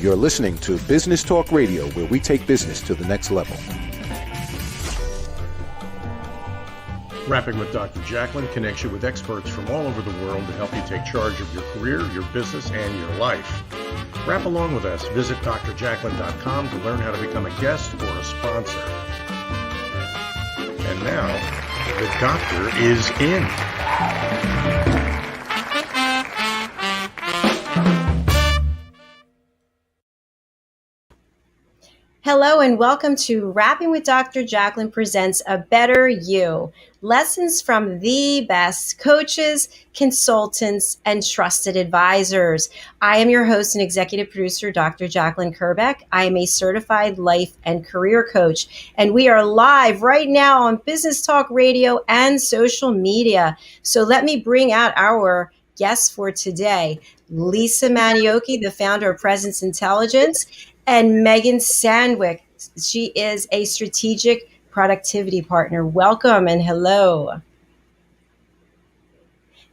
You're listening to Business Talk Radio, where we take business to the next level. Rapping with Dr. Jacalyn connects you with experts from all over the world to help you take charge of your career, your business, and your life. Rap along with us. Visit drjacalyn.com to learn how to become a guest or a sponsor. And now, the doctor is in. Hello and welcome to Rapping with Dr. Jacalyn presents A Better You. Lessons from the best coaches, consultants, and trusted advisors. I am your host and executive producer, Dr. Jacalyn Kerbeck. I am a certified life and career coach, and we are live right now on Business Talk Radio and social media. So let me bring out our guests for today. Lisa Manyoky, the founder of Presence Intelligence, and Megan Sandwick. She is a strategic productivity partner. Welcome and hello.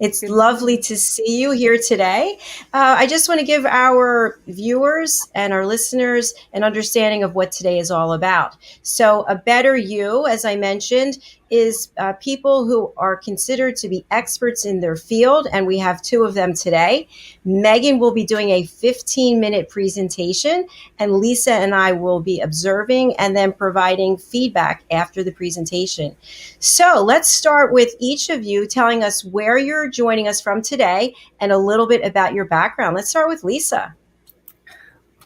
It's lovely to see you here today. I just want to give our viewers and our listeners an understanding of what today is all about. So A Better You, as I mentioned, is people who are considered to be experts in their field, and we have two of them today. Megan will be doing a 15-minute presentation, and Lisa and I will be observing and then providing feedback after the presentation. So let's start with each of you telling us where you're joining us from today and a little bit about your background. Let's start with Lisa.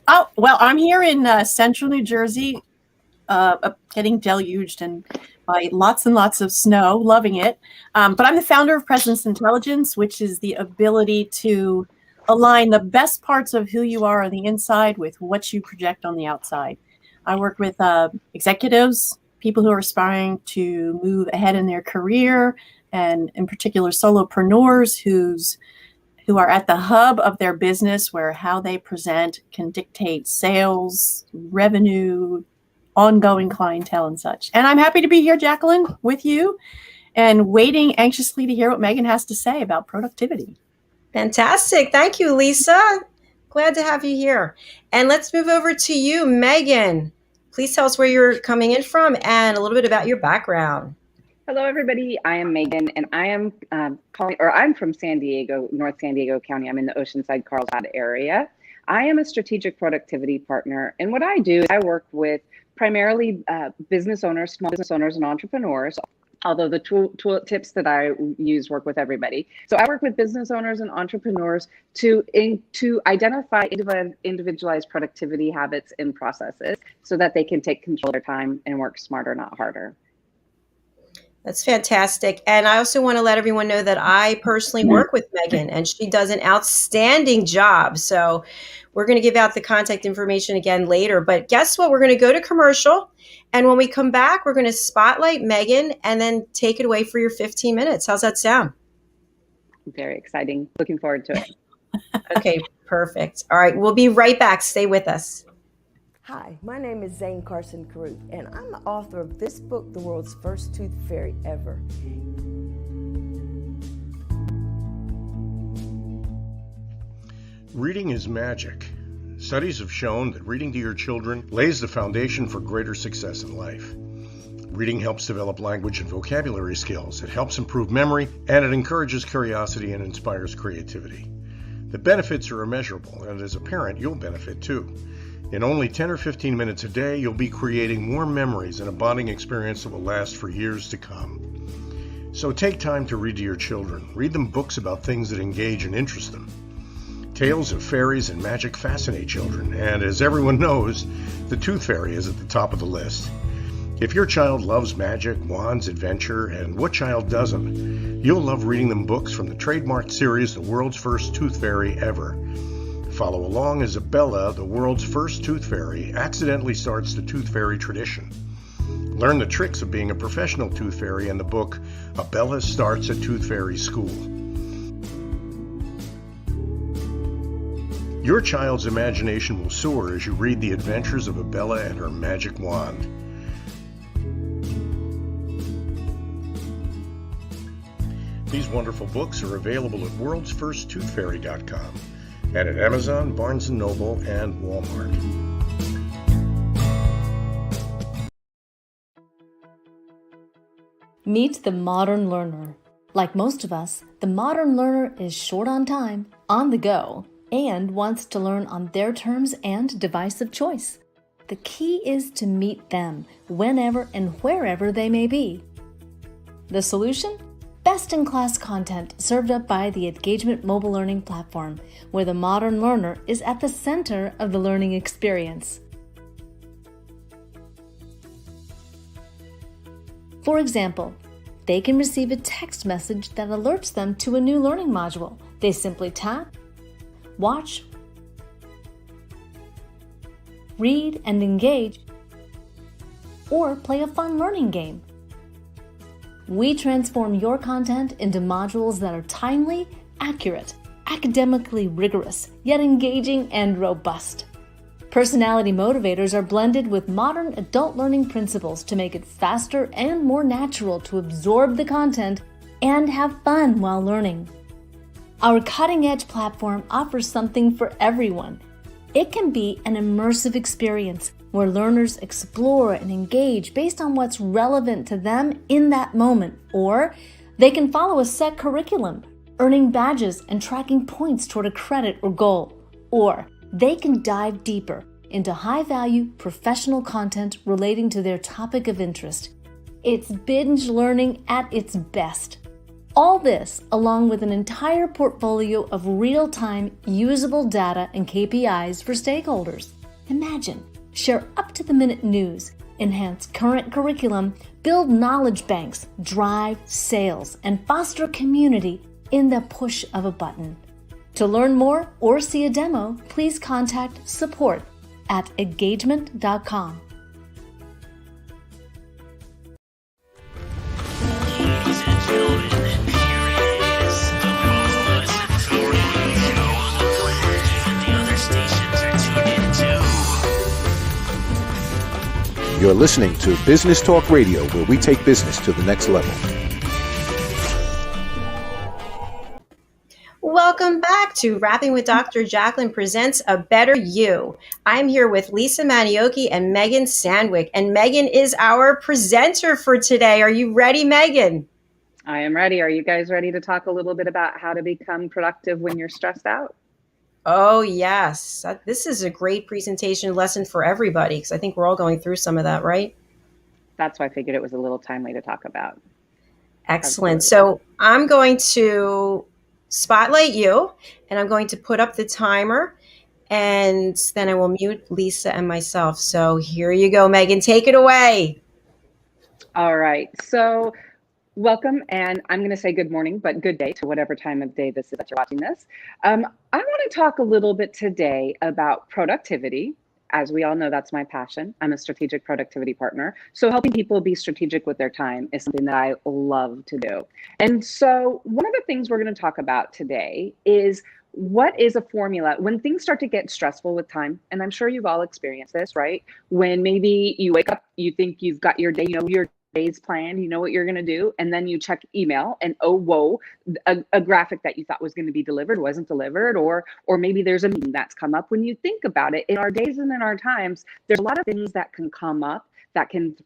Oh, well, I'm here in central New Jersey, getting deluged and by lots and lots of snow, loving it. But I'm the founder of Presence Intelligence, which is the ability to align the best parts of who you are on the inside with what you project on the outside. I work with executives, people who are aspiring to move ahead in their career, and in particular solopreneurs who are at the hub of their business, where how they present can dictate sales, revenue, ongoing clientele and such. And I'm happy to be here, Jacalyn, with you and waiting anxiously to hear what Megan has to say about productivity. Fantastic. Thank you, Lisa. Glad to have you here. And let's move over to you, Megan. Please tell us where you're coming in from and a little bit about your background. Hello, everybody. I am Megan, and I am I'm from San Diego, North San Diego County. I'm in the Oceanside, Carlsbad area. I am a strategic productivity partner, and what I do is I work with primarily business owners, small business owners, and entrepreneurs, although the tool tips that I use work with everybody. So I work with business owners and entrepreneurs to identify individualized productivity habits and processes so that they can take control of their time and work smarter, not harder. That's fantastic. And I also want to let everyone know that I personally work with Megan, and she does an outstanding job. So we're going to give out the contact information again later. But guess what? We're going to go to commercial. And when we come back, we're going to spotlight Megan and then take it away for your 15 minutes. How's that sound? Very exciting. Looking forward to it. Okay, perfect. All right. We'll be right back. Stay with us. Hi, my name is Zane Carson Carruth, and I'm the author of this book, The World's First Tooth Fairy Ever. Reading is magic. Studies have shown that reading to your children lays the foundation for greater success in life. Reading helps develop language and vocabulary skills. It helps improve memory, and it encourages curiosity and inspires creativity. The benefits are immeasurable, and as a parent, you'll benefit too. In only 10 or 15 minutes a day, you'll be creating more memories and a bonding experience that will last for years to come. So take time to read to your children. Read them books about things that engage and interest them. Tales of fairies and magic fascinate children, and as everyone knows, the Tooth Fairy is at the top of the list. If your child loves magic, wands, adventure, and what child doesn't, you'll love reading them books from the trademarked series The World's First Tooth Fairy Ever. Follow along as Abella, the world's first tooth fairy, accidentally starts the tooth fairy tradition. Learn the tricks of being a professional tooth fairy in the book Abella Starts a Tooth Fairy School. Your child's imagination will soar as you read the adventures of Abella and her magic wand. These wonderful books are available at worldsfirsttoothfairy.com. and at Amazon, Barnes & Noble, and Walmart. Meet the modern learner. Like most of us, the modern learner is short on time, on the go, and wants to learn on their terms and device of choice. The key is to meet them whenever and wherever they may be. The solution? Best-in-class content served up by the Engagement mobile learning platform, where the modern learner is at the center of the learning experience. For example, they can receive a text message that alerts them to a new learning module. They simply tap, watch, read and engage, or play a fun learning game. We transform your content into modules that are timely, accurate, academically rigorous, yet engaging and robust. Personality motivators are blended with modern adult learning principles to make it faster and more natural to absorb the content and have fun while learning. Our cutting-edge platform offers something for everyone. It can be an immersive experience where learners explore and engage based on what's relevant to them in that moment, or they can follow a set curriculum, earning badges and tracking points toward a credit or goal, or they can dive deeper into high-value professional content relating to their topic of interest. It's binge learning at its best. All this, along with an entire portfolio of real-time usable data and KPIs for stakeholders. Imagine, share up-to-the-minute news, enhance current curriculum, build knowledge banks, drive sales, and foster community in the push of a button. To learn more or see a demo, please contact support@engagement.com. You're listening to Business Talk Radio, where we take business to the next level. Welcome back to Rapping with Dr. Jacalyn presents A Better You. I'm here with Lisa Manyoky and Megan Sandwick, and Megan is our presenter for today. Are you ready, Megan? I am ready. Are you guys ready to talk a little bit about how to become productive when you're stressed out? Oh, yes. This is a great presentation lesson for everybody, because I think we're all going through some of that, right? That's why I figured it was a little timely to talk about. Excellent. Absolutely. So I'm going to spotlight you, and I'm going to put up the timer, and then I will mute Lisa and myself. So here you go, Megan. Take it away. All right. So welcome, and I'm going to say good morning, but good day to whatever time of day this is that you're watching this. I want to talk a little bit today about productivity. As we all know, that's my passion. I'm a strategic productivity partner. So helping people be strategic with their time is something that I love to do. And so one of the things we're going to talk about today is what is a formula when things start to get stressful with time. And I'm sure you've all experienced this, right? When maybe you wake up, you think you've got your day, your day's planned, you know what you're going to do, and then you check email and oh whoa, a graphic that you thought was going to be delivered wasn't delivered, or maybe there's a meeting that's come up. When you think about it, in our days and in our times, there's a lot of things that can come up that can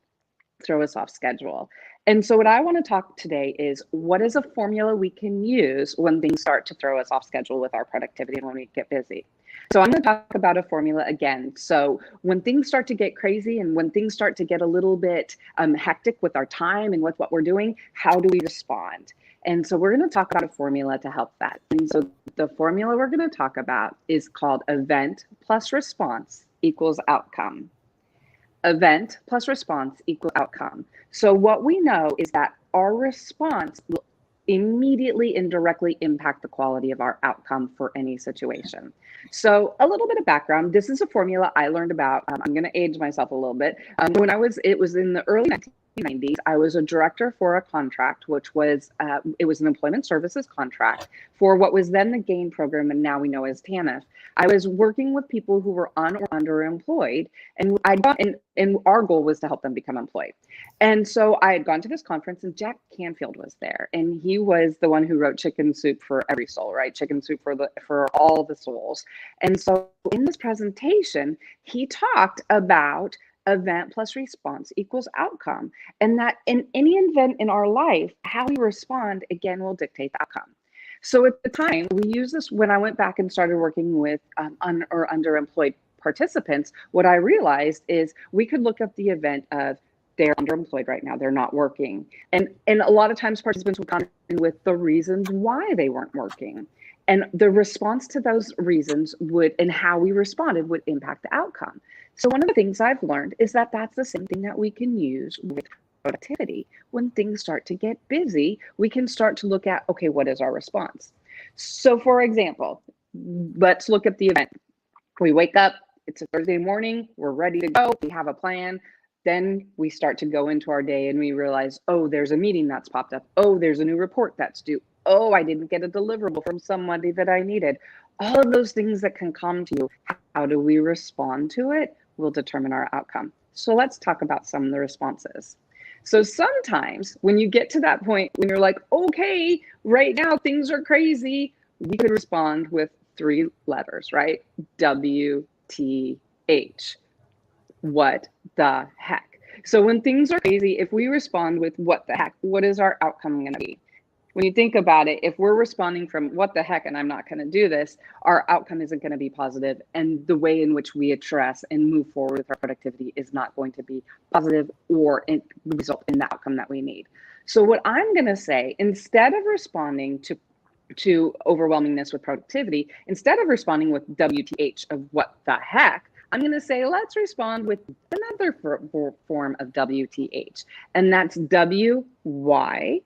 throw us off schedule. And so what I want to talk today is what is a formula we can use when things start to throw us off schedule with our productivity and when we get busy. So I'm going to talk about a formula again. So when things start to get crazy and when things start to get a little bit hectic with our time and with what we're doing, how do we respond? And so we're going to talk about a formula to help that. And so the formula we're going to talk about is called event plus response equals outcome. Event plus response equals outcome. So what we know is that our response will immediately and directly impact the quality of our outcome for any situation. So a little bit of background. This is a formula I learned about. I'm going to age myself a little bit. It was in the early 1990s. I was a director for a contract, which was, it was an employment services contract for what was then the GAIN program, and now we know as TANF. I was working with people who were un or underemployed, and our goal was to help them become employed. And so I had gone to this conference, and Jack Canfield was there, and he was the one who wrote Chicken Soup for Every Soul, right? Chicken Soup for all the souls. tools. And so in this presentation, he talked about event plus response equals outcome, and that in any event in our life, how we respond, again, will dictate the outcome. So at the time, we used this when I went back and started working with underemployed participants. What I realized is we could look at the event of they're underemployed right now, they're not working. And a lot of times participants would come in with the reasons why they weren't working. And the response to those reasons would, and how we responded, would impact the outcome. So one of the things I've learned is that that's the same thing that we can use with productivity. When things start to get busy, we can start to look at, okay, what is our response? So for example, let's look at the event. We wake up, it's a Thursday morning, we're ready to go, we have a plan. Then we start to go into our day and we realize, oh, there's a meeting that's popped up. Oh, there's a new report that's due. Oh, I didn't get a deliverable from somebody that I needed. All of those things that can come to you, how do we respond to it will determine our outcome. So let's talk about some of the responses. So sometimes when you get to that point, when you're like, okay, right now things are crazy, we could respond with 3 letters, right? WTH. What the heck? So when things are crazy, if we respond with what the heck, what is our outcome going to be? When you think about it, if we're responding from what the heck and I'm not going to do this, our outcome isn't going to be positive, and the way in which we address and move forward with our productivity is not going to be positive or result in the outcome that we need. So what I'm going to say, instead of responding to overwhelmingness with productivity, instead of responding with WTH of what the heck, I'm going to say, let's respond with another form of WTH, and that's WYT,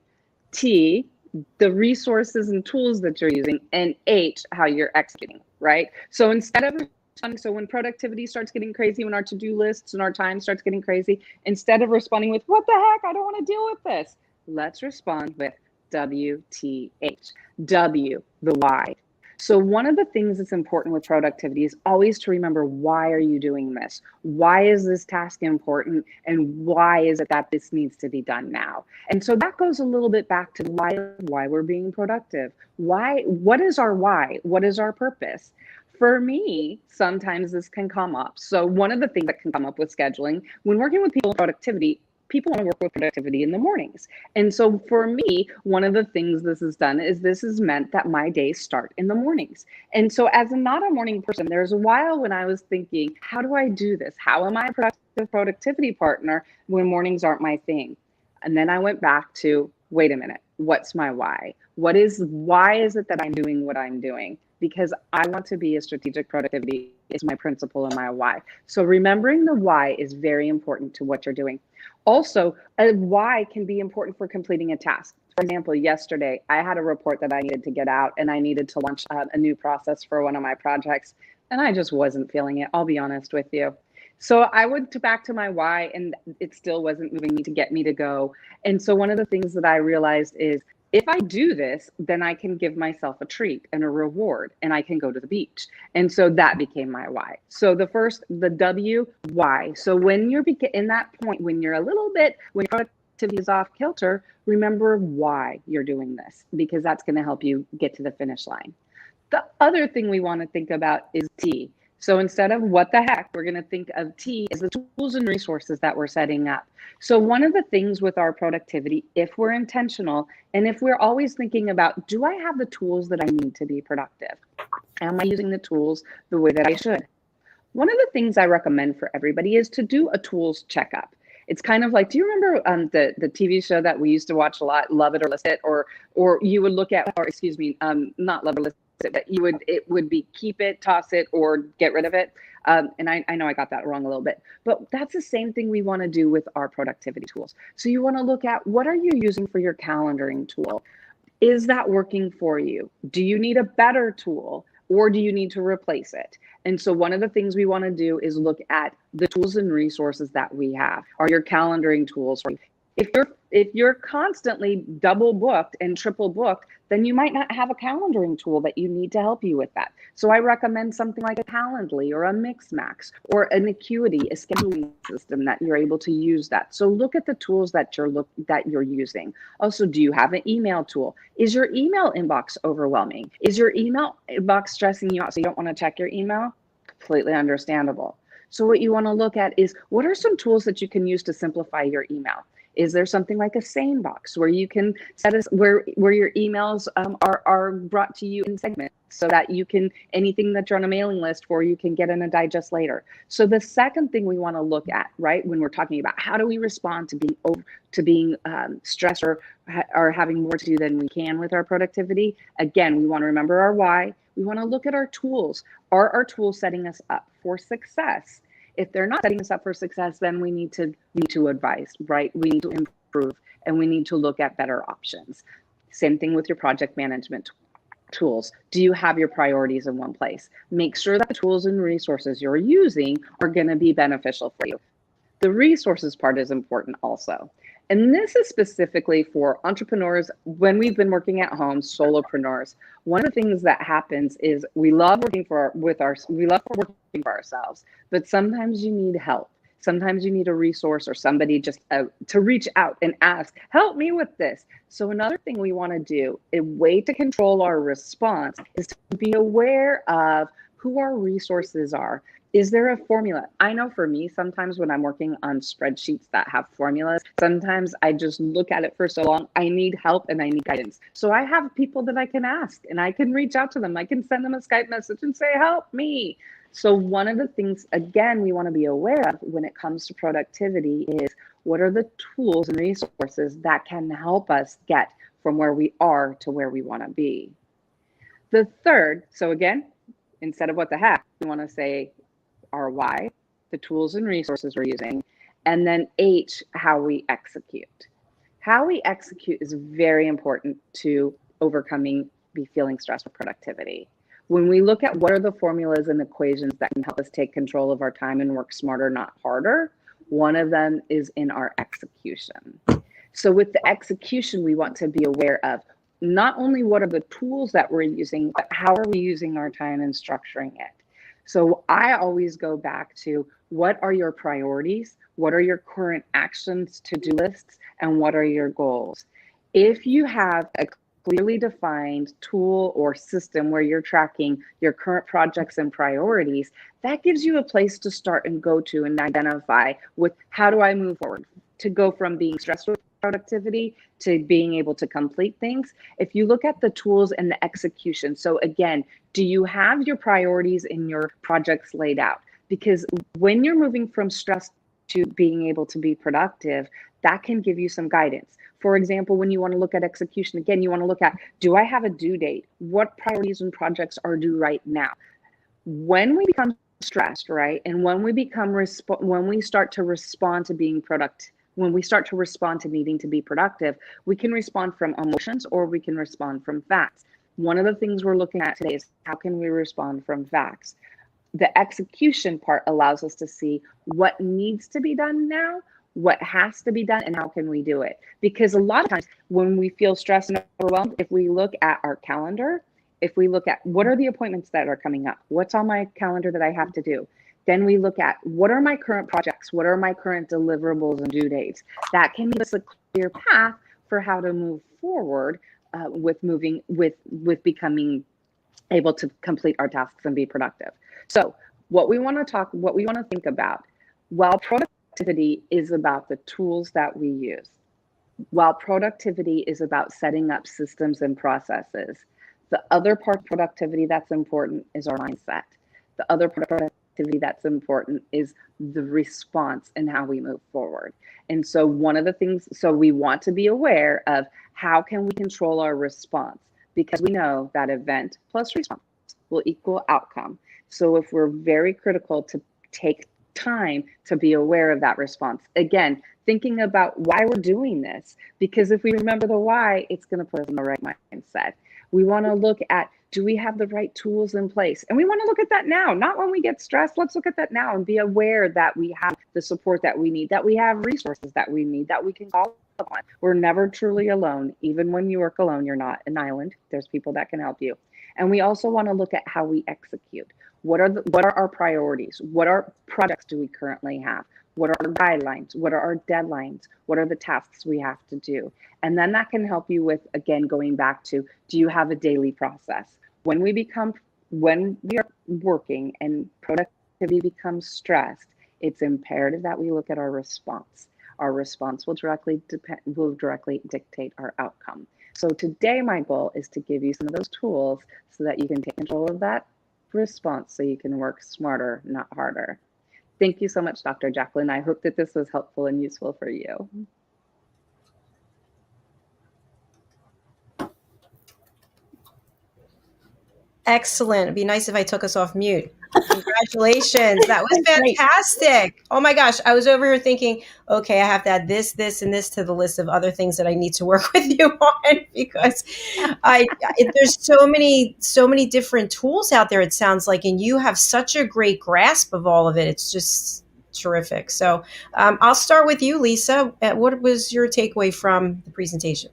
the resources and tools that you're using, and H, how you're executing, right? So instead of responding, so when productivity starts getting crazy, when our to-do lists and our time starts getting crazy, instead of responding with, what the heck, I don't want to deal with this, let's respond with WTH, W, the why. So one of the things that's important with productivity is always to remember, why are you doing this? Why is this task important? And why is it that this needs to be done now? And so that goes a little bit back to why we're being productive. What is our why? What is our purpose? For me, sometimes this can come up. So one of the things that can come up with scheduling, when working with people in productivity, people want to work with productivity in the mornings. And so for me, one of the things this has done is this has meant that my days start in the mornings. And so as not a morning person, there's a while when I was thinking, how do I do this? How am I a productivity partner when mornings aren't my thing? And then I went back to, wait a minute, what's my why? Why is it that I'm doing what I'm doing? Because I want to be a strategic productivity is my principle and my why. So remembering the why is very important to what you're doing. Also, a why can be important for completing a task. For example, yesterday, I had a report that I needed to get out and I needed to launch a new process for one of my projects. And I just wasn't feeling it, I'll be honest with you. So I went back to my why and it still wasn't moving me to get me to go. And so one of the things that I realized is, if I do this, then I can give myself a treat and a reward and I can go to the beach. And so that became my why. So the W, why. So when you're in that point, when your productivity is off kilter, remember why you're doing this, because that's going to help you get to the finish line. The other thing we want to think about is T. So instead of what the heck, we're going to think of T as the tools and resources that we're setting up. So one of the things with our productivity, if we're intentional and if we're always thinking about, do I have the tools that I need to be productive? Am I using the tools the way that I should? One of the things I recommend for everybody is to do a tools checkup. It's kind of like, do you remember the TV show that we used to watch a lot, Love It or List It? Or you would look at, or excuse me, not Love It or List It, but it would be keep it, toss it, or get rid of it. And I know I got that wrong a little bit, but that's the same thing we want to do with our productivity tools. So you want to look at, what are you using for your calendaring tool? Is that working for you? Do you need a better tool, or do you need to replace it? And so one of the things we want to do is look at the tools and resources that we have. Are your calendaring tools? If you're constantly double booked and triple booked, then you might not have a calendaring tool that you need to help you with that. So I recommend something like a Calendly or a Mixmax or an Acuity, a scheduling system that you're able to use that. So look at the tools that you're using. Also, do you have an email tool? Is your email inbox overwhelming? Is your email inbox stressing you out so you don't want to check your email? Completely understandable. So what you want to look at is, what are some tools that you can use to simplify your email? Is there something like a Sanebox where you can where your emails are brought to you in segments so that you can, anything that you're on a mailing list for, you can get in a digest later. So the second thing we want to look at, right, when we're talking about how do we respond to being stressed or having more to do than we can with our productivity, again, we want to remember our why. We want to look at our tools. Are our tools setting us up for success? If they're not setting us up for success, then we need to advise, right? We need to improve, and we need to look at better options. Same thing with your project management tools. Do you have your priorities in one place? Make sure that the tools and resources you're using are going to be beneficial for you. The resources part is important also. And this is specifically for entrepreneurs. When we've been working at home, solopreneurs, one of the things that happens is we love working for ourselves, but sometimes you need help. Sometimes you need a resource or somebody just to reach out and ask, help me with this. So another thing we want to do, a way to control our response, is to be aware of who our resources are. Is there a formula? I know for me, sometimes when I'm working on spreadsheets that have formulas, sometimes I just look at it for so long, I need help and I need guidance. So I have people that I can ask and I can reach out to them. I can send them a Skype message and say, help me. So one of the things, again, we want to be aware of when it comes to productivity is, what are the tools and resources that can help us get from where we are to where we want to be? The third, so again, instead of what the heck, we want to say our why, the tools and resources we're using, and then H, how we execute. How we execute is very important to overcoming feeling stressed with productivity. When we look at what are the formulas and equations that can help us take control of our time and work smarter, not harder, one of them is in our execution. So with the execution, we want to be aware of not only what are the tools that we're using, but how are we using our time and structuring it. So I always go back to, what are your priorities? What are your current actions, to-do lists, and what are your goals? If you have a clearly defined tool or system where you're tracking your current projects and priorities, that gives you a place to start and go to and identify with, how do I move forward to go from being stressed with productivity to being able to complete things. If you look at the tools and the execution, so again, do you have your priorities in your projects laid out? Because when you're moving from stress to being able to be productive, that can give you some guidance. For example, when you want to look at execution, again, you want to look at, do I have a due date? What priorities and projects are due right now? When we become stressed, right, and when we start to respond to being productive, when we start to respond to needing to be productive, we can respond from emotions or we can respond from facts. One of the things we're looking at today is, how can we respond from facts? The execution part allows us to see what needs to be done now, what has to be done, and how can we do it? Because a lot of times when we feel stressed and overwhelmed, if we look at our calendar, if we look at what are the appointments that are coming up, what's on my calendar that I have to do, then we look at, what are my current projects? What are my current deliverables and due dates? That can give us a clear path for how to move forward with becoming able to complete our tasks and be productive. So what we want to think about, while productivity is about the tools that we use, while productivity is about setting up systems and processes, the other part of productivity that's important is our mindset. The other part of productivity that's important is the response and how we move forward. And so one of the things, so we want to be aware of, how can we control our response? Because we know that event plus response will equal outcome. So if we're very critical to take time to be aware of that response, again, thinking about why we're doing this, because if we remember the why, it's going to put us in the right mindset. We want to look at, do we have the right tools in place? And we want to look at that now, not when we get stressed. Let's look at that now and be aware that we have the support that we need, that we have resources that we need, that we can call on. We're never truly alone. Even when you work alone, you're not an island. There's people that can help you. And we also want to look at how we execute. What are our priorities? What are projects do we currently have? What are our guidelines? What are our deadlines? What are the tasks we have to do? And then that can help you with, again, going back to, do you have a daily process? When we are working and productivity becomes stressed, it's imperative that we look at our response. Our response will directly dictate our outcome. So today, my goal is to give you some of those tools so that you can take control of that response so you can work smarter, not harder. Thank you so much, Dr. Jacalyn. I hope that this was helpful and useful for you. Excellent. It'd be nice if I took us off mute. Congratulations. That was fantastic. Oh my gosh. I was over here thinking, okay, I have to add this, and this to the list of other things that I need to work with you on, because there's so many different tools out there, it sounds like, and you have such a great grasp of all of it. It's just terrific. So I'll start with you, Lisa. What was your takeaway from the presentation?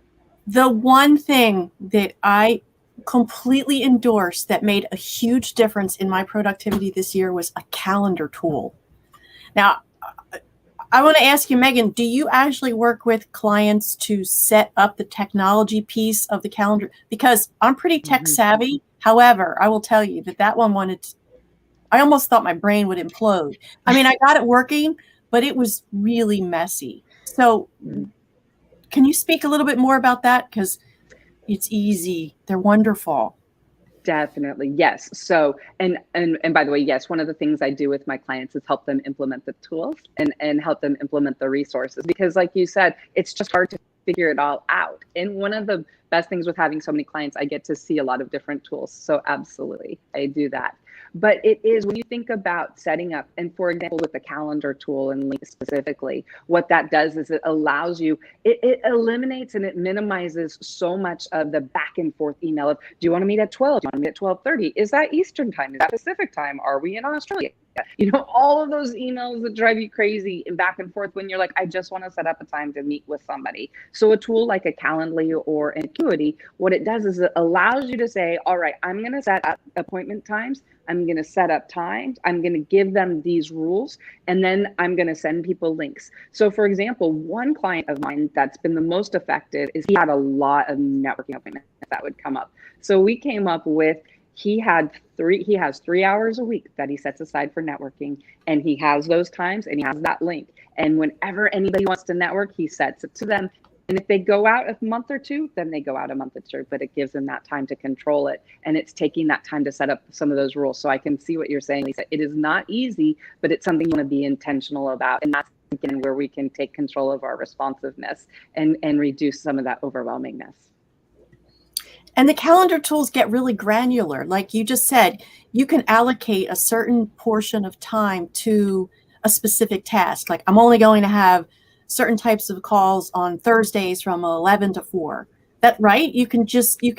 The one thing that I completely endorsed that made a huge difference in my productivity this year was a calendar tool. Now, I want to ask you, Megan, do you actually work with clients to set up the technology piece of the calendar? Because I'm pretty tech savvy. However, I will tell you that one I almost thought my brain would implode. I mean, I got it working, but it was really messy. So can you speak a little bit more about that? Because it's easy. They're wonderful. Definitely. Yes. So, and by the way, yes, one of the things I do with my clients is help them implement the tools and help them implement the resources, because like you said, it's just hard to figure it all out. And one of the best things with having so many clients, I get to see a lot of different tools. So absolutely, I do that. But it is, when you think about setting up, and for example, with the calendar tool and Link specifically, what that does is it allows you, it eliminates and it minimizes so much of the back and forth email of, do you want to meet at 12? Do you want to meet at 12:30? Is that Eastern time? Is that Pacific time? Are we in Australia? You know, all of those emails that drive you crazy and back and forth when you're like, I just want to set up a time to meet with somebody. So a tool like a Calendly or an Acuity, what it does is it allows you to say, all right, I'm going to set up appointment times. I'm going to set up times. I'm going to give them these rules, and then I'm going to send people links. So for example, one client of mine that's been the most effective is he had a lot of networking appointments that would come up. So we came up with, he has 3 hours a week that he sets aside for networking, and he has those times and he has that link. And whenever anybody wants to network, he sets it to them. And if they go out a month or two, then they go out a month or two, but it gives them that time to control it. And it's taking that time to set up some of those rules. So I can see what you're saying, Lisa. It is not easy, but it's something you want to be intentional about. And that's, again, where we can take control of our responsiveness and reduce some of that overwhelmingness. And the calendar tools get really granular. Like you just said, you can allocate a certain portion of time to a specific task. Like, I'm only going to have certain types of calls on Thursdays from 11 to 4. That right? You can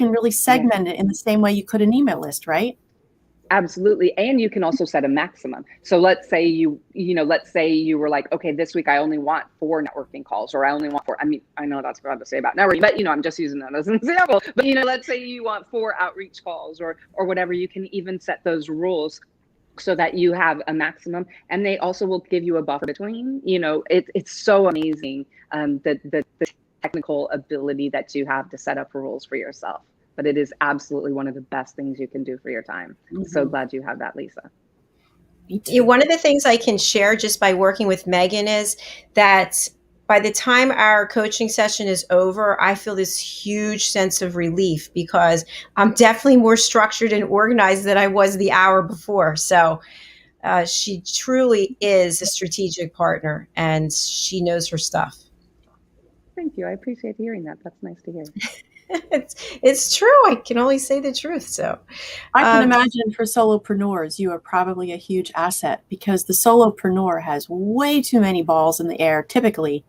really segment it in the same way you could an email list, right? Absolutely. And you can also set a maximum. So let's say let's say you were like, okay, this week I only want 4 networking calls, or I only want 4. I mean, I know that's what to say about networking, but I'm just using that as an example. But let's say you want 4 outreach calls or whatever. You can even set those rules so that you have a maximum, and they also will give you a buffer between. It's so amazing, the technical ability that you have to set up rules for yourself. But it is absolutely one of the best things you can do for your time. I'm so glad you have that, Lisa. One of the things I can share just by working with Megan is that by the time our coaching session is over, I feel this huge sense of relief, because I'm definitely more structured and organized than I was the hour before. So she truly is a strategic partner, and she knows her stuff. Thank you. I appreciate hearing that. That's nice to hear. It's true. I can only say the truth. So I can imagine for solopreneurs, you are probably a huge asset, because the solopreneur has way too many balls in the air typically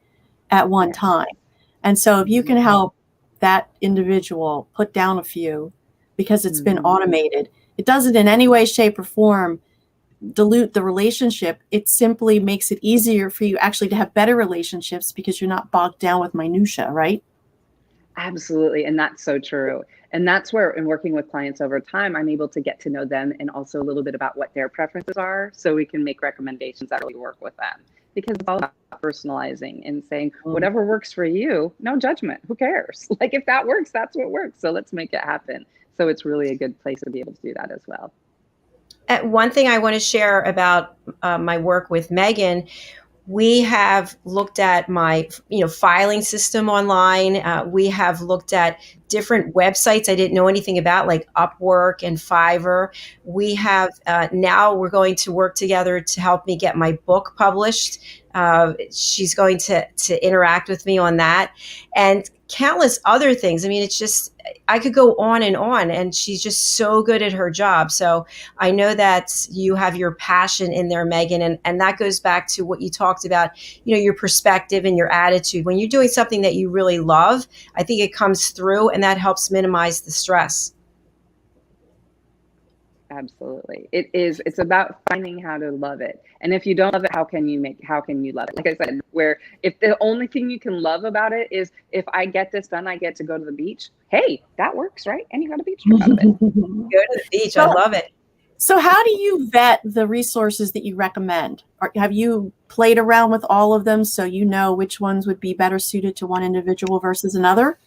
at one time. And so if you can help that individual put down a few, because it's been automated, it doesn't in any way, shape, or form dilute the relationship. It simply makes it easier for you actually to have better relationships because you're not bogged down with minutia, right? Absolutely. And that's so true. And that's where, in working with clients over time, I'm able to get to know them and also a little bit about what their preferences are so we can make recommendations that really work with them. Because it's all about personalizing and saying, whatever works for you, no judgment. Who cares? Like, if that works, that's what works. So let's make it happen. So it's really a good place to be able to do that as well. One thing I want to share about my work with Megan, we have looked at my, filing system online. We have looked at different websites I didn't know anything about, like Upwork and Fiverr. We have now we're going to work together to help me get my book published. She's going to interact with me on that, and countless other things. I mean, it's just, I could go on, and she's just so good at her job. So I know that you have your passion in there, Megan, and that goes back to what you talked about, your perspective and your attitude. When you're doing something that you really love, I think it comes through, and that helps minimize the stress. Absolutely. It's about finding how to love it. And if you don't love it, how can you love it? Like I said, where if the only thing you can love about it is, if I get this done, I get to go to the beach. Hey, that works, right? And you got a beach trip out of it. Go to the beach. I love it. So how do you vet the resources that you recommend? Or have you played around with all of them so you know which ones would be better suited to one individual versus another?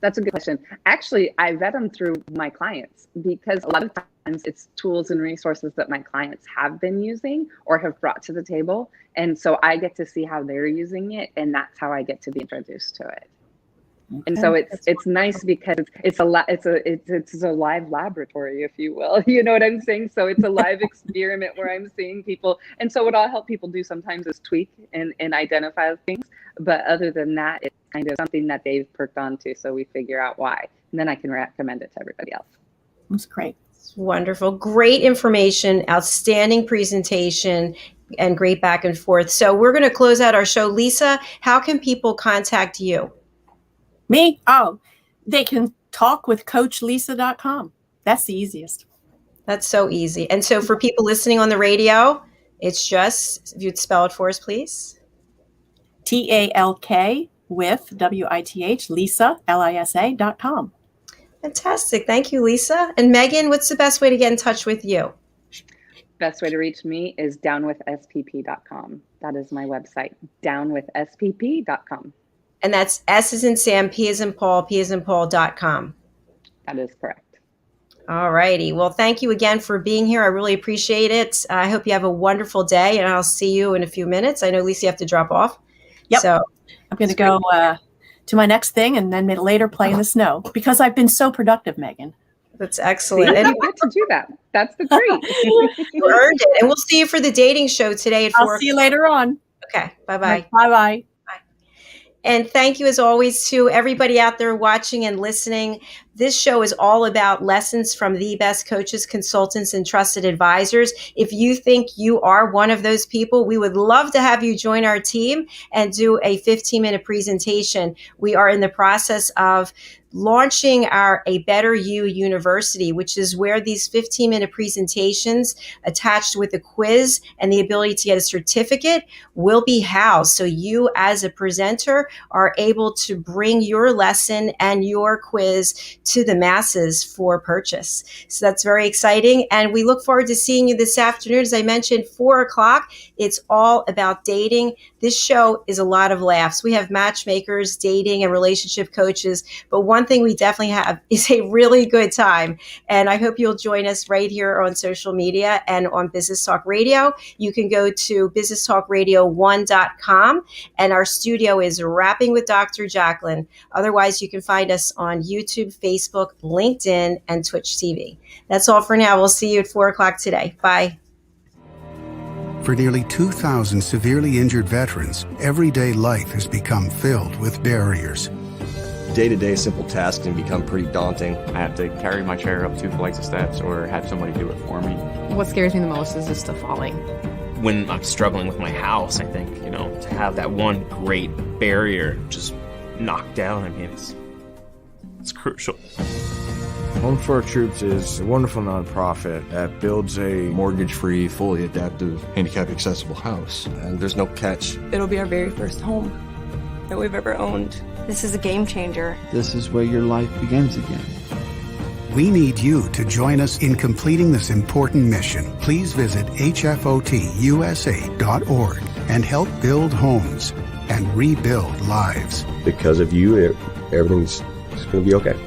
That's a good question. Actually, I vet them through my clients, because a lot of times it's tools and resources that my clients have been using or have brought to the table. And so I get to see how they're using it, and that's how I get to be introduced to it. Okay. And so it's nice because it's a live laboratory, if you will. You know what I'm saying? So it's a live experiment where I'm seeing people. And so what I'll help people do sometimes is tweak and identify things. But other than that, it's kind of something that they've perked onto, so we figure out why. And then I can recommend it to everybody else. That's great. It's wonderful. Great information, outstanding presentation, and great back and forth. So we're going to close out our show. Lisa, how can people contact you? Me? Oh, they can talk with CoachLisa.com. That's the easiest. That's so easy. And so for people listening on the radio, it's just, if you'd spell it for us, please. TALK with WITH, Lisa, LISA.com. Fantastic. Thank you, Lisa. And Megan, what's the best way to get in touch with you? Best way to reach me is downwithspp.com. That is my website, downwithspp.com. And that's S as in Sam, P as in Paul, P as in Paul.com. That is correct. All righty. Well, thank you again for being here. I really appreciate it. I hope you have a wonderful day, and I'll see you in a few minutes. I know, Lisa, you have to drop off. Yep. So I'm going to go to my next thing and then later play in the snow because I've been so productive, Megan. That's excellent. And you get to do that. That's the treat. You earned it. And we'll see you for the dating show today at 4. I'll see you later on. Okay. Bye-bye. Bye-bye. And thank you, as always, to everybody out there watching and listening. This show is all about lessons from the best coaches, consultants, and trusted advisors. If you think you are one of those people, we would love to have you join our team and do a 15-minute presentation. We are in the process of launching our A Better You University, which is where these 15-minute presentations attached with a quiz and the ability to get a certificate will be housed. So you as a presenter are able to bring your lesson and your quiz to the masses for purchase. So that's very exciting. And we look forward to seeing you this afternoon. As I mentioned, 4 o'clock. It's all about dating. This show is a lot of laughs. We have matchmakers, dating, and relationship coaches. But one thing we definitely have is a really good time. And I hope you'll join us right here on social media and on Business Talk Radio. You can go to businesstalkradio1.com, and our studio is Rapping with Dr. Jacalyn. Otherwise, you can find us on YouTube, Facebook, LinkedIn, and Twitch TV. That's all for now. We'll see you at 4 o'clock today. Bye. For nearly 2,000 severely injured veterans, everyday life has become filled with barriers. Day-to-day simple tasks can become pretty daunting. I have to carry my chair up 2 flights of steps or have somebody do it for me. What scares me the most is just the falling. When I'm struggling with my house, I think, to have that one great barrier just knocked down, it's crucial. Home for Our Troops is a wonderful nonprofit that builds a mortgage-free, fully adaptive, handicap-accessible house. And there's no catch. It'll be our very first home that we've ever owned. This is a game changer. This is where your life begins again. We need you to join us in completing this important mission. Please visit hfotusa.org and help build homes and rebuild lives. Because of you, everything's going to be okay.